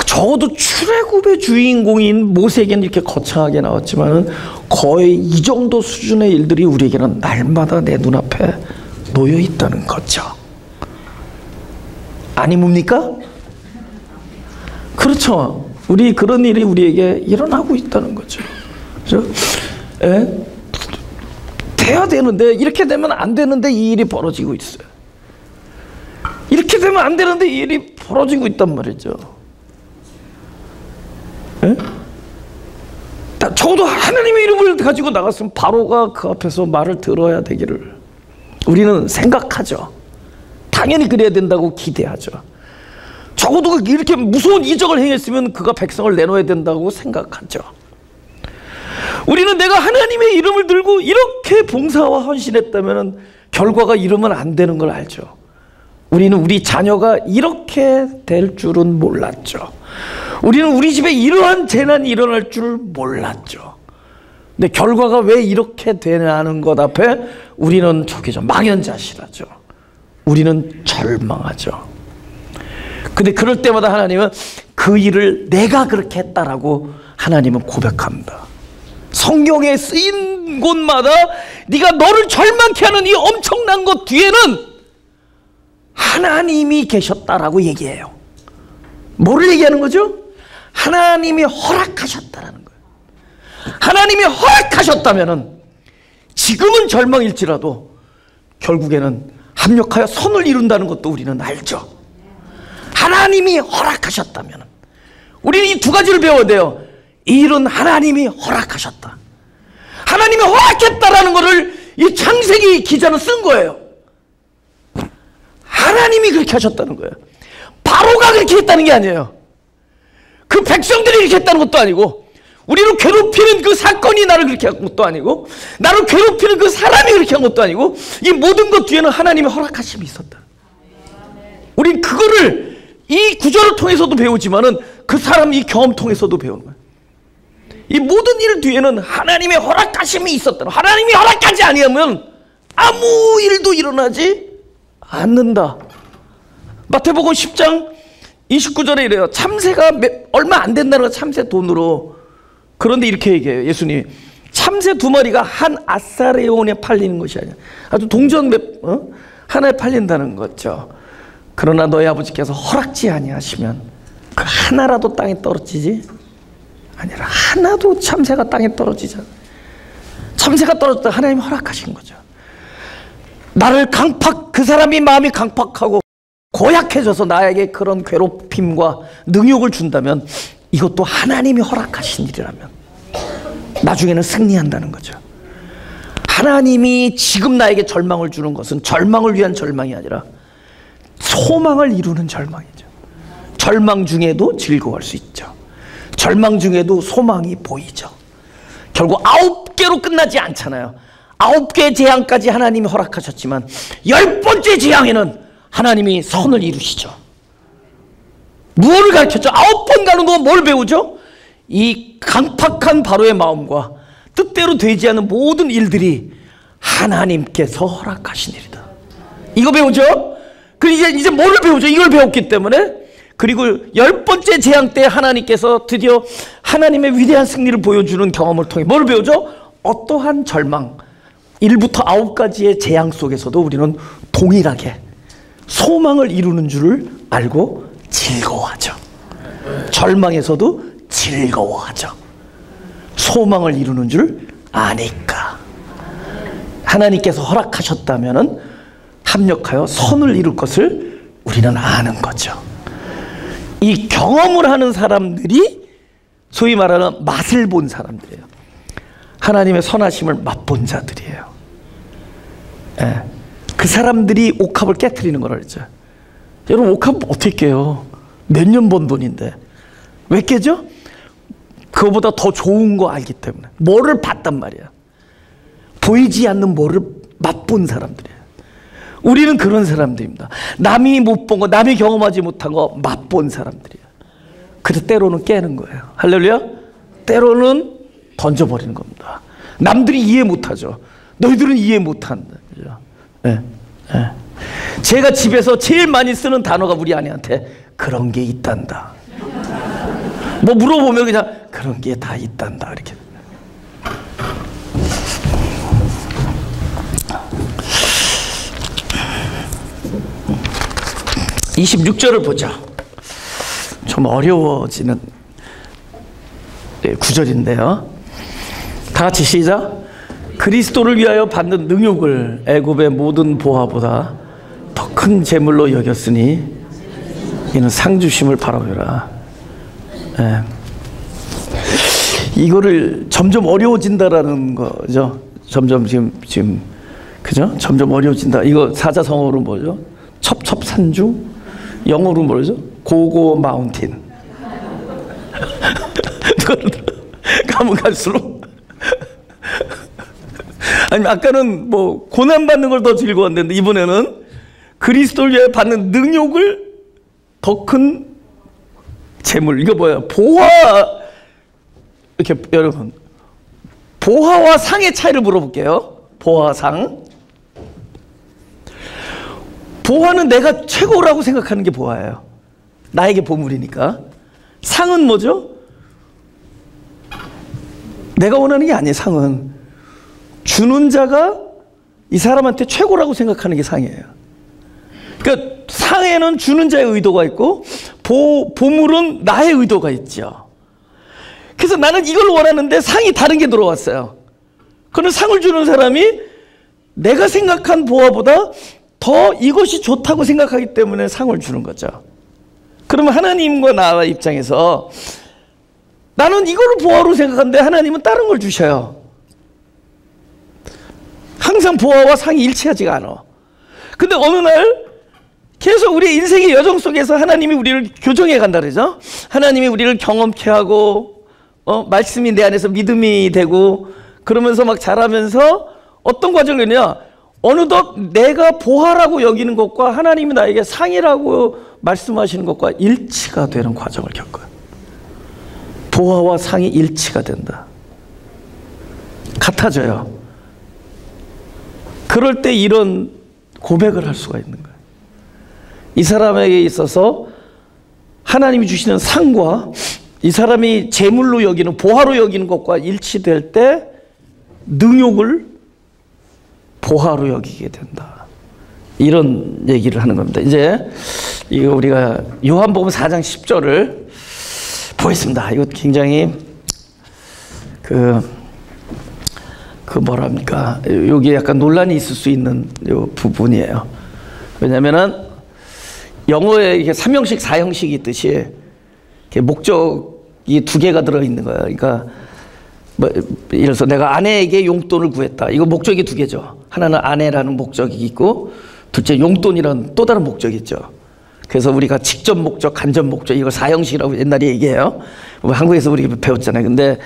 적어도 출애굽의 주인공인 모세에게는 이렇게 거창하게 나왔지만은 거의 이 정도 수준의 일들이 우리에게는 날마다 내 눈앞에 놓여 있다는 거죠. 아니 뭡니까? 그렇죠. 그런 일이 우리에게 일어나고 있다는 거죠. 그렇죠? 예? 돼야 되는데 이렇게 되면 안 되는데 이 일이 벌어지고 있어요. 이렇게 되면 안 되는데 이 일이 벌어지고 있단 말이죠. 예? 적어도 하나님의 이름을 가지고 나갔으면 바로가 그 앞에서 말을 들어야 되기를 우리는 생각하죠. 당연히 그래야 된다고 기대하죠. 적어도 이렇게 무서운 이적을 행했으면 그가 백성을 내놓아야 된다고 생각하죠. 우리는 내가 하나님의 이름을 들고 이렇게 봉사와 헌신했다면 결과가 이러면 안 되는 걸 알죠. 우리는 우리 자녀가 이렇게 될 줄은 몰랐죠. 우리는 우리 집에 이러한 재난이 일어날 줄 몰랐죠. 근데 결과가 왜 이렇게 되냐는 것 앞에 우리는 막연자실하죠. 우리는 절망하죠. 근데 그럴 때마다 하나님은 그 일을 내가 그렇게 했다라고 하나님은 고백합니다. 성경에 쓰인 곳마다 네가 너를 절망케 하는 이 엄청난 것 뒤에는 하나님이 계셨다라고 얘기해요. 뭐를 얘기하는 거죠? 하나님이 허락하셨다라는 거예요. 하나님이 허락하셨다면은 지금은 절망일지라도 결국에는 합력하여 선을 이룬다는 것도 우리는 알죠. 하나님이 허락하셨다면 우리는 이 두 가지를 배워야 돼요. 이 일은 하나님이 허락하셨다. 하나님이 허락했다라는 것을 이 창세기 기자는 쓴 거예요. 하나님이 그렇게 하셨다는 거예요. 바로가 그렇게 했다는 게 아니에요. 그 백성들이 그렇게 했다는 것도 아니고, 우리를 괴롭히는 그 사건이 나를 그렇게 한 것도 아니고, 나를 괴롭히는 그 사람이 그렇게 한 것도 아니고, 이 모든 것 뒤에는 하나님의 허락하심이 있었다. 우린 그거를 이 구절을 통해서도 배우지만은 그 사람 이 경험 통해서도 배우는 거예요. 이 모든 일 뒤에는 하나님의 허락하심이 있었다. 하나님이 허락하지 아니하면 아무 일도 일어나지 않는다. 마태복음 10장 29절에 이래요. 참새가 얼마 안 된다는 거, 참새 돈으로. 그런데 이렇게 얘기해요. 예수님이 참새 2마리가 한 아사레온에 팔리는 것이 아니야. 아주 동전 하나에 팔린다는 거죠. 그러나 너희 아버지께서 허락지 아니하시면 그 하나라도 땅에 떨어지지 아니라, 하나도 참새가 땅에 떨어지잖아. 참새가 떨어졌다 하나님이 허락하신 거죠. 나를 그 사람이 마음이 강팍하고 고약해져서 나에게 그런 괴롭힘과 능욕을 준다면 이것도 하나님이 허락하신 일이라면 나중에는 승리한다는 거죠. 하나님이 지금 나에게 절망을 주는 것은 절망을 위한 절망이 아니라 소망을 이루는 절망이죠. 절망 중에도 즐거워할 수 있죠. 절망 중에도 소망이 보이죠. 결국 9개로 끝나지 않잖아요. 9개의 재앙까지 하나님이 허락하셨지만 10번째 재앙에는 하나님이 선을 이루시죠. 무엇을 가르쳤죠? 9번 가는 거 뭘 배우죠? 이 강팍한 바로의 마음과 뜻대로 되지 않은 모든 일들이 하나님께서 허락하신 일이다. 이거 배우죠? 그리고 이제 뭐를 배우죠? 이걸 배웠기 때문에. 그리고 10번째 재앙 때 하나님께서 드디어 하나님의 위대한 승리를 보여주는 경험을 통해 뭘 배우죠? 어떠한 절망, 1부터 9까지의 재앙 속에서도 우리는 동일하게 소망을 이루는 줄을 알고 즐거워하죠. 절망에서도 즐거워하죠. 소망을 이루는 줄 아니까. 하나님께서 허락하셨다면 합력하여 선을 이룰 것을 우리는 아는 거죠. 이 경험을 하는 사람들이 소위 말하는 맛을 본 사람들이에요. 하나님의 선하심을 맛본 자들이에요. 예. 그 사람들이 옥합을 깨트리는 거라 그랬죠. 여러분, 옥합 어떻게 깨요? 몇 년 번 돈인데. 왜 깨죠? 그거보다 더 좋은 거 알기 때문에. 뭐를 봤단 말이야. 보이지 않는 뭐를 맛본 사람들이에요. 우리는 그런 사람들입니다. 남이 못 본 거, 남이 경험하지 못한 거 맛본 사람들이에요. 그래서 때로는 깨는 거예요. 할렐루야? 때로는 던져버리는 겁니다. 남들이 이해 못하죠. 너희들은 이해 못한다. 그죠? 네. 네. 제가 집에서 제일 많이 쓰는 단어가 우리 아내한테 그런 게 있단다. 뭐 물어보면 그냥 그런 게 다 있단다. 이렇게. (26절을) 보죠. 좀 어려워지는 구절인데요. 다 같이 시작. 그리스도를 위하여 받는 능욕을 애굽의 모든 보화보다 더 큰 재물로 여겼으니 이는 상 주심을 바라보라. 예. 이거를 점점 어려워진다라는 거죠. 점점 지금 그죠? 점점 어려워진다. 이거 사자성어로 뭐죠? 첩첩산중. 영어로 뭐죠? 고고 마운틴. 가면 갈수록. 아니, 아까는 뭐 고난 받는 걸 더 즐거웠는데 이번에는 그리스도를 위해 받는 능욕을 더 큰 재물. 이거 뭐야? 보화. 이렇게 여러분, 보화와 상의 차이를 물어볼게요. 보화와 상. 보화는 내가 최고라고 생각하는 게 보화예요. 나에게 보물이니까. 상은 뭐죠? 내가 원하는 게 아니에요. 상은 주는 자가 이 사람한테 최고라고 생각하는 게 상이에요. 그러니까 상에는 주는 자의 의도가 있고 보물은 나의 의도가 있죠. 그래서 나는 이걸 원하는데 상이 다른 게 들어왔어요. 그러면 상을 주는 사람이 내가 생각한 보화보다 더 이것이 좋다고 생각하기 때문에 상을 주는 거죠. 그러면 하나님과 나 입장에서 나는 이거를 보화로 생각하는데 하나님은 다른 걸 주셔요. 항상 보화와 상이 일치하지가 않아. 근데 어느 날 계속 우리 인생의 여정 속에서 하나님이 우리를 교정해 간다 그러죠. 하나님이 우리를 경험케 하고 말씀이 내 안에서 믿음이 되고 그러면서 막 자라면서 어떤 과정이냐, 어느덧 내가 보화라고 여기는 것과 하나님이 나에게 상이라고 말씀하시는 것과 일치가 되는 과정을 겪어요. 보화와 상이 일치가 된다. 같아져요. 그럴 때 이런 고백을 할 수가 있는 거예요. 이 사람에게 있어서 하나님이 주시는 상과 이 사람이 재물로 여기는 보화로 여기는 것과 일치될 때 능욕을 보화로 여기게 된다. 이런 얘기를 하는 겁니다. 이제 이거 우리가 요한복음 4장 10절을 보겠습니다. 이거 굉장히 뭐랍니까? 여기에 약간 논란이 있을 수 있는 요 부분이에요. 왜냐면은 영어에 이렇게 3형식, 4형식이 있듯이 이렇게 목적이 두 개가 들어있는 거예요. 그러니까 뭐 예를 들어서 내가 아내에게 용돈을 구했다. 이거 목적이 두 개죠. 하나는 아내라는 목적이 있고 둘째 용돈이라는 또 다른 목적이 있죠. 그래서 우리가 직접 목적, 간접 목적 이걸 4형식이라고 옛날에 얘기해요. 한국에서 우리 배웠잖아요. 근데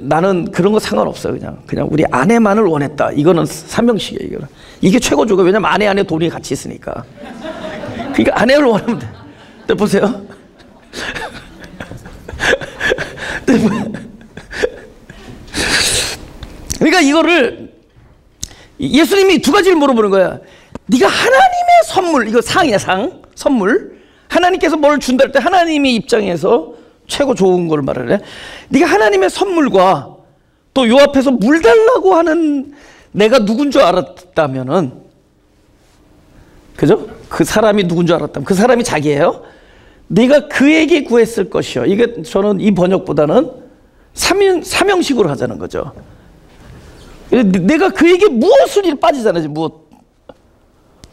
나는 그런 거 상관없어요. 그냥 우리 아내만을 원했다. 이거는 3형식이에요. 이거는. 이게 최고죠. 왜냐면 아내 안에 돈이 같이 있으니까. 그러니까 아내를 원하면 돼. 또 보세요. 그러니까 이거를 예수님이 두 가지를 물어보는 거야. 네가 하나님의 선물, 이거 상이야, 선물. 하나님께서 뭘 준다 할 때 하나님의 입장에서 최고 좋은 걸 말을 해. 네가 하나님의 선물과 또 요 앞에서 물 달라고 하는 내가 누군 줄 알았다면은, 그죠? 그 사람이 누군 줄 알았다면 그 사람이 자기예요. 네가 그에게 구했을 것이요. 이게 저는 이 번역보다는 삼형식으로 하자는 거죠. 내가 그에게 무엇을 빠지잖아요. 무엇.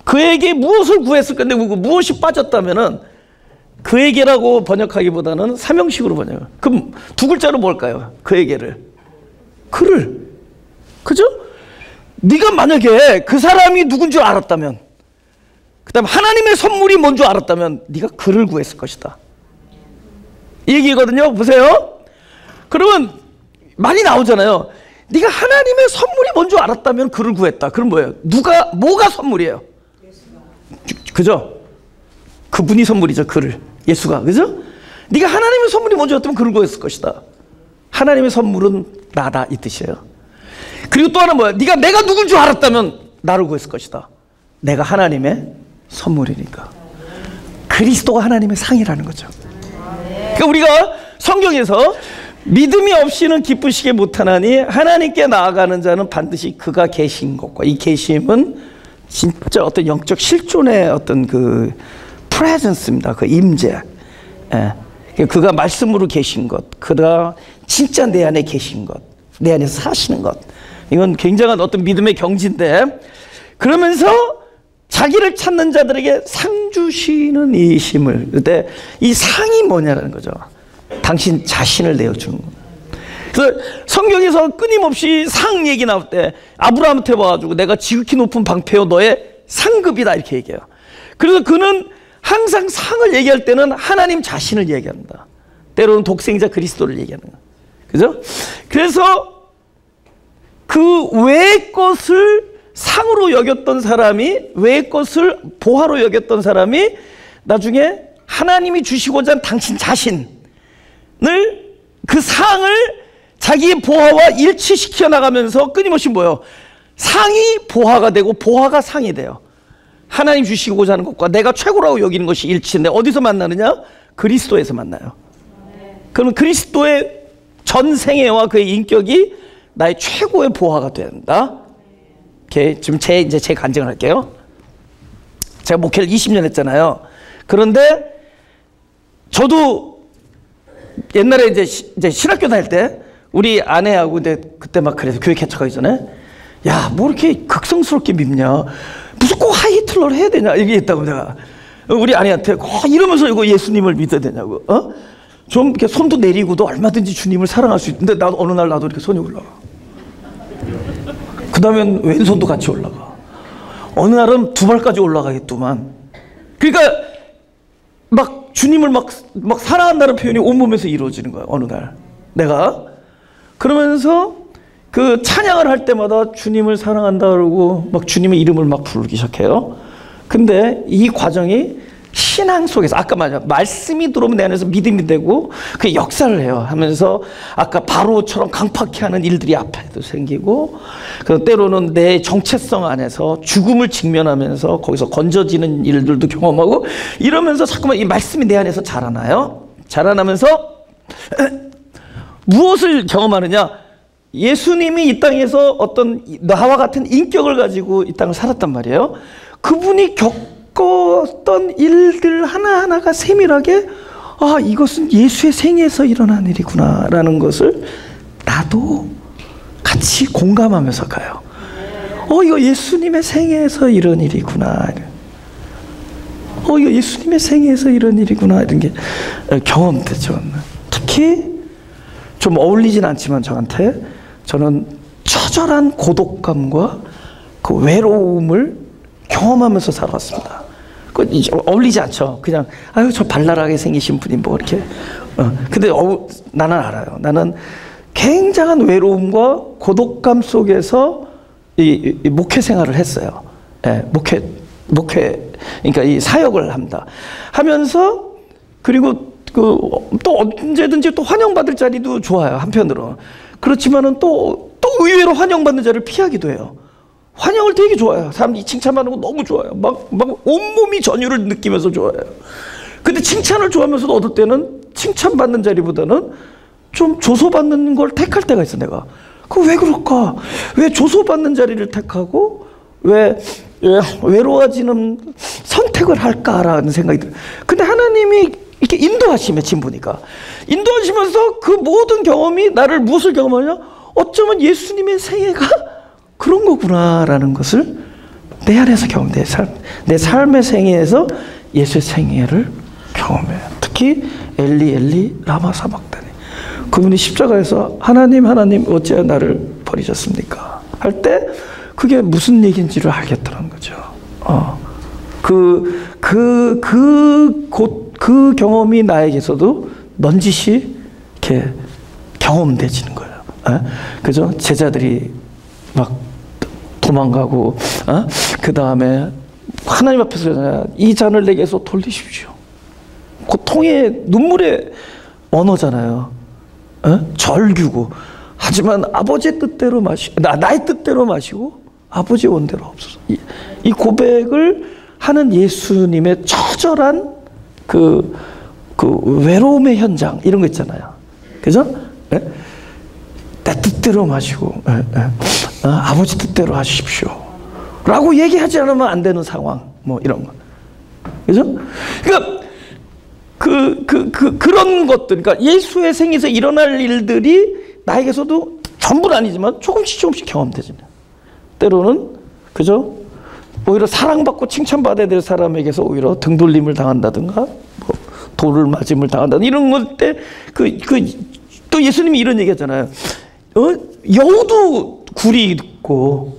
그에게 무엇을 구했을 건데 무엇이 빠졌다면은 그에게라고 번역하기보다는 삼형식으로 번역해요. 그럼 두 글자로 뭘까요? 그에게를. 그를. 그죠? 네가 만약에 그 사람이 누군 줄 알았다면, 그 다음에 하나님의 선물이 뭔 줄 알았다면 네가 그를 구했을 것이다. 이 얘기거든요. 보세요. 그러면 많이 나오잖아요. 네가 하나님의 선물이 뭔 줄 알았다면 그를 구했다. 그럼 뭐예요? 뭐가 선물이에요? 그죠? 그분이 선물이죠. 그를. 예수가. 그죠? 네가 하나님의 선물이 뭔 줄 알았다면 그를 구했을 것이다. 하나님의 선물은 나다, 이 뜻이에요. 그리고 또 하나 뭐야? 내가 누군 줄 알았다면 나를 구했을 것이다. 내가 하나님의 선물이니까. 그리스도가 하나님의 상이라는 거죠. 그러니까 우리가 성경에서 믿음이 없이는 기쁘시게 못하나니 하나님께 나아가는 자는 반드시 그가 계신 것과, 이 계심은 진짜 어떤 영적 실존의 어떤 그 프레젠스입니다. 그 임재. 예. 그가 말씀으로 계신 것, 그가 진짜 내 안에 계신 것, 내 안에서 사시는 것. 이건 굉장한 어떤 믿음의 경지인데, 그러면서 자기를 찾는 자들에게 상 주시는 이 힘을, 그때 이 상이 뭐냐라는 거죠. 당신 자신을 내어주는 겁니다. 그래서 성경에서 끊임없이 상 얘기 나올 때 아브라함한테 와가지고 내가 지극히 높은 방패요 너의 상급이다 이렇게 얘기해요. 그래서 그는 항상 상을 얘기할 때는 하나님 자신을 얘기합니다. 때로는 독생자 그리스도를 얘기하는 거예요. 그죠? 그래서 그 외의 것을 상으로 여겼던 사람이, 외의 것을 보화로 여겼던 사람이 나중에 하나님이 주시고자 한 당신 자신을, 그 상을 자기의 보화와 일치시켜 나가면서 끊임없이 뭐예요? 상이 보화가 되고 보화가 상이 돼요. 하나님 주시고자 하는 것과 내가 최고라고 여기는 것이 일치인데 어디서 만나느냐? 그리스도에서 만나요. 그러면 그리스도의 전 생애와 그의 인격이 나의 최고의 보화가 된다. 지금 제 간증을 할게요. 제가 목회를 20년 했잖아요. 그런데 저도 옛날에 이제 신학교 다닐 때 우리 아내하고 이제 그때 막 그래서 교회 개척하기 전에 야, 뭐 이렇게 극성스럽게 믿냐? 무슨 꼭 하이틀러를 해야 되냐? 얘기했다고 내가. 우리 아내한테 이러면서 이거 예수님을 믿어야 되냐고. 좀 이렇게 손도 내리고도 얼마든지 주님을 사랑할 수 있는데 어느 날 나도 이렇게 손이 올라가. 그 다음엔 왼손도 같이 올라가. 어느 날은 두 발까지 올라가겠더만. 그러니까 막 주님을 막 사랑한다는 표현이 온몸에서 이루어지는 거야. 어느 날 내가 그러면서 그 찬양을 할 때마다 주님을 사랑한다 그러고 막 주님의 이름을 막 부르기 시작해요. 근데 이 과정이 신앙 속에서 아까 말씀이 들어오면 내 안에서 믿음이 되고 그 역사를 해요. 하면서 아까 바로처럼 강팍해 하는 일들이 앞에도 생기고 그 때로는 내 정체성 안에서 죽음을 직면하면서 거기서 건져지는 일들도 경험하고 이러면서 자꾸만 이 말씀이 내 안에서 자라나요. 자라나면서 무엇을 경험하느냐? 예수님이 이 땅에서 어떤 나와 같은 인격을 가지고 이 땅을 살았단 말이에요. 그분이 겪었던 일들 하나하나가 세밀하게 이것은 예수의 생애에서 일어난 일이구나 라는 것을 나도 같이 공감하면서 가요. 이거 예수님의 생애에서 이런 일이구나. 이거 예수님의 생애에서 이런 일이구나. 이런 게 경험되죠. 특히 좀 어울리진 않지만 저는 처절한 고독감과 그 외로움을 경험하면서 살아왔습니다. 어울리지 않죠. 그냥 저 발랄하게 생기신 분이 뭐 이렇게. 근데 나는 알아요. 나는 굉장한 외로움과 고독감 속에서 이 목회 생활을 했어요. 예, 목회 그러니까 이 사역을 합니다. 하면서 그리고 또 언제든지 또 환영받을 자리도 좋아요. 한편으로. 그렇지만은 또 의외로 환영받는 자리를 피하기도 해요. 환영을 되게 좋아해요. 사람들이 칭찬받는 거 너무 좋아요. 막 온몸이 전율을 느끼면서 좋아해요. 근데 칭찬을 좋아하면서도 어떨 때는 칭찬받는 자리보다는 좀 조소받는 걸 택할 때가 있어, 내가. 왜 그럴까? 왜 조소받는 자리를 택하고 왜 외로워지는 선택을 할까라는 생각이 들어요. 근데 하나님이 이렇게 인도하시면 진보니까 인도하시면서 그 모든 경험이 나를 무엇을 경험하냐? 어쩌면 예수님의 생애가 그런 거구나라는 것을 내 안에서 경험해. 내 삶의 생애에서 예수의 생애를 경험해요. 특히 엘리 라마 사박다니. 그분이 십자가에서 하나님 어찌하여 나를 버리셨습니까? 할 때 그게 무슨 얘기인지를 알겠다는 거죠. 그 경험이 나에게서도 넌지시 이렇게 경험되지는 거예요. 그죠? 제자들이 막 도망가고, 그 다음에 하나님 앞에서 이 잔을 내게서 돌리십시오. 고통의 눈물의 언어잖아요. 절규고. 하지만 아버지의 뜻대로 나의 뜻대로 마시고 아버지의 원대로 없어서. 이 고백을 하는 예수님의 처절한 그 외로움의 현장, 이런 거 있잖아요. 그죠? 내 뜻대로 마시고, 아버지 뜻대로 하십시오. 라고 얘기하지 않으면 안 되는 상황, 뭐 이런 거. 그죠? 그러니까, 그런 것들, 그러니까 예수의 생에서 일어날 일들이 나에게서도 전부는 아니지만 조금씩 경험되잖아요. 때로는, 그죠? 오히려 사랑받고 칭찬받아야 될 사람에게서 오히려 등돌림을 당한다든가, 뭐 돌을 맞음을 당한다든가, 이런 것 때, 또 예수님이 이런 얘기 하잖아요. 여우도 굴이 있고,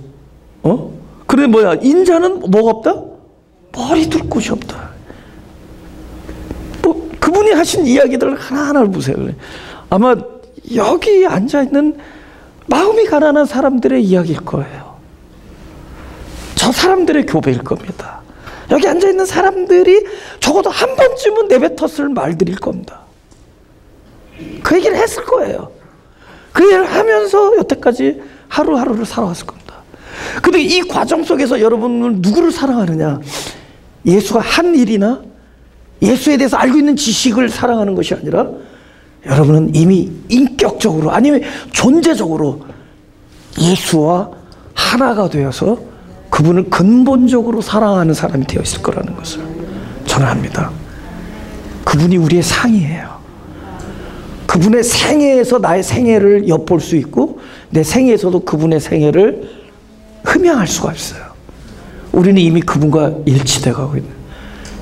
그런데 인자는 뭐가 없다? 머리 둘 곳이 없다. 그분이 하신 이야기들을 하나하나를 보세요. 아마 여기 앉아있는 마음이 가난한 사람들의 이야기일 거예요. 저 사람들의 교배일 겁니다. 여기 앉아있는 사람들이 적어도 한 번쯤은 내뱉었을 말들일 겁니다. 그 얘기를 했을 거예요. 그 얘기를 하면서 여태까지 하루하루를 살아왔을 겁니다. 근데 이 과정 속에서 여러분은 누구를 사랑하느냐? 예수가 한 일이나 예수에 대해서 알고 있는 지식을 사랑하는 것이 아니라 여러분은 이미 인격적으로 아니면 존재적으로 예수와 하나가 되어서 그분을 근본적으로 사랑하는 사람이 되어 있을 거라는 것을 저는 압니다. 그분이 우리의 상이에요. 그분의 생애에서 나의 생애를 엿볼 수 있고 내 생애에서도 그분의 생애를 흠양할 수가 없어요. 우리는 이미 그분과 일치되어 가고 있는,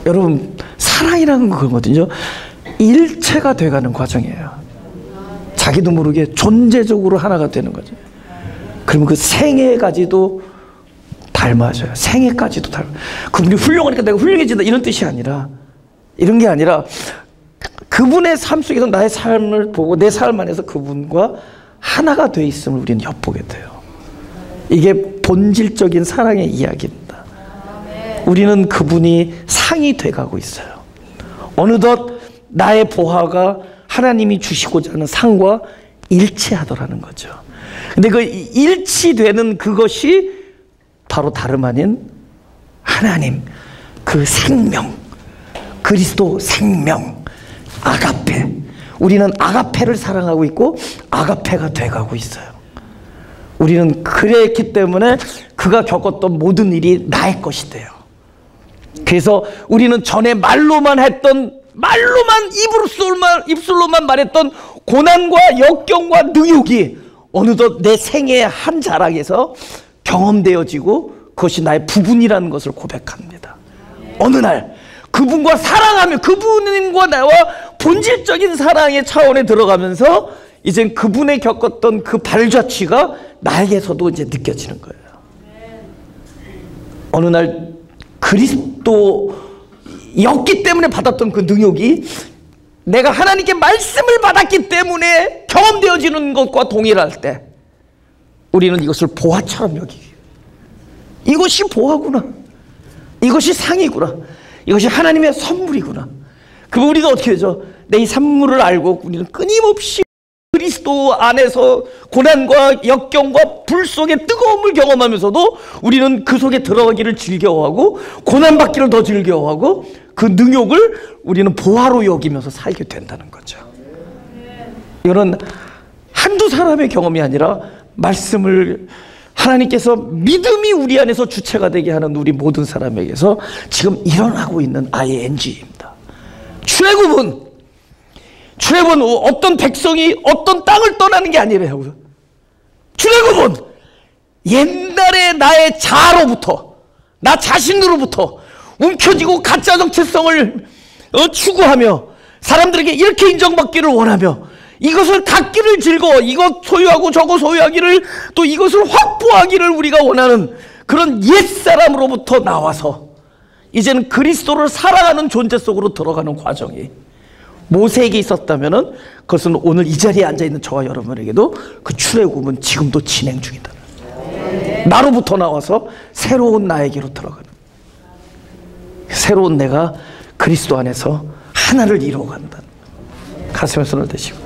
여러분 사랑이라는 건 그거거든요. 일체가 돼가는 과정이에요. 자기도 모르게 존재적으로 하나가 되는 거죠. 그러면 그 생애까지도 닮아져요. 생애까지도 닮아요. 그분이 훌륭하니까 내가 훌륭해진다 이런 뜻이 아니라, 이런 게 아니라 그분의 삶 속에서 나의 삶을 보고 내 삶 안에서 그분과 하나가 돼 있음을 우리는 엿보게 돼요. 이게 본질적인 사랑의 이야기입니다. 우리는 그분이 상이 돼가고 있어요. 어느덧 나의 보화가 하나님이 주시고자 하는 상과 일치하더라는 거죠. 근데 그 일치되는 그것이 바로 다름 아닌 하나님, 그 생명, 그리스도 생명, 아가페. 우리는 아가페를 사랑하고 있고 아가페가 돼가고 있어요. 우리는 그랬기 때문에 그가 겪었던 모든 일이 나의 것이 돼요. 그래서 우리는 전에 말로만 입술로만 말했던 고난과 역경과 능욕이 어느덧 내 생애의 한 자락에서 경험되어지고 그것이 나의 부분이라는 것을 고백합니다. 어느 날 그분과 사랑하며 그분과 나와 본질적인 사랑의 차원에 들어가면서 이젠 그분의 겪었던 그 발자취가 나에게서도 이제 느껴지는 거예요. 어느 날 그리스도였기 때문에 받았던 그 능욕이 내가 하나님께 말씀을 받았기 때문에 경험되어지는 것과 동일할 때 우리는 이것을 보화처럼 여기게, 이것이 보화구나, 이것이 상이구나, 이것이 하나님의 선물이구나. 그럼 우리가 어떻게 되죠? 내 이 선물을 알고 우리는 끊임없이 그리스도 안에서 고난과 역경과 불 속의 뜨거움을 경험하면서도 우리는 그 속에 들어가기를 즐겨하고 고난받기를 더 즐겨하고 그 능욕을 우리는 보화로 여기면서 살게 된다는 거죠. 이거는 한두 사람의 경험이 아니라 말씀을 하나님께서 믿음이 우리 안에서 주체가 되게 하는 우리 모든 사람에게서 지금 일어나고 있는 ING입니다. 출애굽은 어떤 백성이 어떤 땅을 떠나는 게 아니래요. 출애굽은 옛날에 나의 자아로부터, 나 자신으로부터 움켜쥐고 가짜 정체성을 추구하며 사람들에게 이렇게 인정받기를 원하며 이것을 갖기를 즐거워, 이것 소유하고 저거 소유하기를, 또 이것을 확보하기를 우리가 원하는 그런 옛사람으로부터 나와서 이제는 그리스도를 사랑하는 존재 속으로 들어가는 과정이 모세에게 있었다면 그것은 오늘 이 자리에 앉아있는 저와 여러분에게도 그 출애굽은 지금도 진행 중이다. 나로부터 나와서 새로운 나에게로 들어가는, 새로운 내가 그리스도 안에서 하나를 이루어간다. 가슴에 손을 대시고